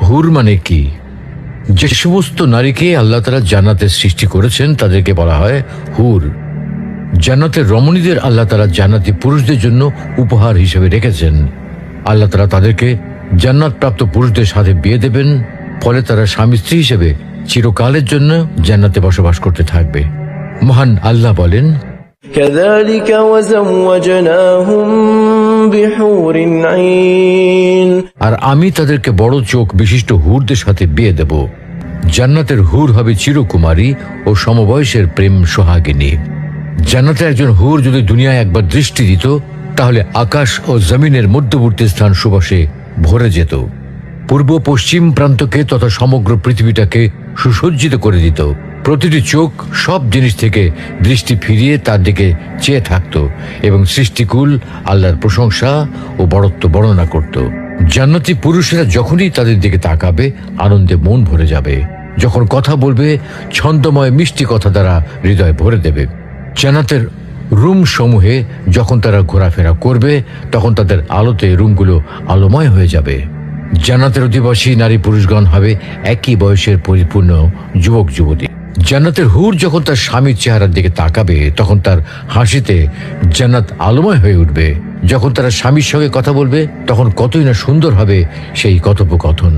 হুর মানে কি? যে সমস্ত নারীকে আল্লাহ তাআলা জান্নাতে সৃষ্টি করেছেন তাদেরকে বলা হয় হুর। জান্নাতের রমণীদের আল্লাহ তাআলা জান্নাতি পুরুষদের জন্য উপহার হিসেবে রেখেছেন। আল্লাহ তাআলা তাদেরকে জান্নাত প্রাপ্ত পুরুষদের সাথে বিয়ে দেবেন, ফলে তারা স্বামী স্ত্রী হিসেবে চিরকালের জন্য জান্নাতে বসবাস করতে থাকবে। মহান আল্লাহ বলেন, كذلك وزوجناهم بحور عين আর আমি তাদেরকে বড় চোখ বিশিষ্ট হুরদের সাথে বিয়ে দেব। জান্নাতের হুর হবে চিরকুমারী ও সমবয়সের প্রেম সোহাগিনী। জান্নাতে একজন হুর যদি দুনিয়ায় একবার দৃষ্টি দিত, তাহলে আকাশ ও জমিনের মধ্যবর্তী স্থান সুবাসে ভরে যেত। পূর্ব পশ্চিম প্রান্তকে তথা সমগ্র পৃথিবীটাকে সুসজ্জিত করে দিত। প্রতিটি চোখ সব জিনিস থেকে দৃষ্টি ফিরিয়ে তার দিকে চেয়ে থাকত এবং সৃষ্টিকুল আল্লাহর প্রশংসা ও বড়ত্ব বর্ণনা করত। জান্নাতি পুরুষেরা যখনই তাদের দিকে তাকাবে, আনন্দে মন ভরে যাবে। যখন কথা বলবে, ছন্দময় মিষ্টি কথা দ্বারা হৃদয় ভরে দেবে। জান্নাতের রুম সমূহে যখন তারা ঘোরাফেরা করবে, তখন তাদের আলোতে রুমগুলো আলোময় হয়ে যাবে। জান্নাতের অধিবাসী নারী পুরুষগণ হবে একই বয়সের পরিপূর্ণ যুবক যুবতী। জান্নাতের হুর যখন তার স্বামীর চেহারার দিকে তাকাবে, তখন তার হাসিতে জান্নাত আলোময় হয়ে উঠবে। যখন তারা স্বামীর সঙ্গে কথা বলবে, তখন কতই না সুন্দর হবে সেই কথোপকথন।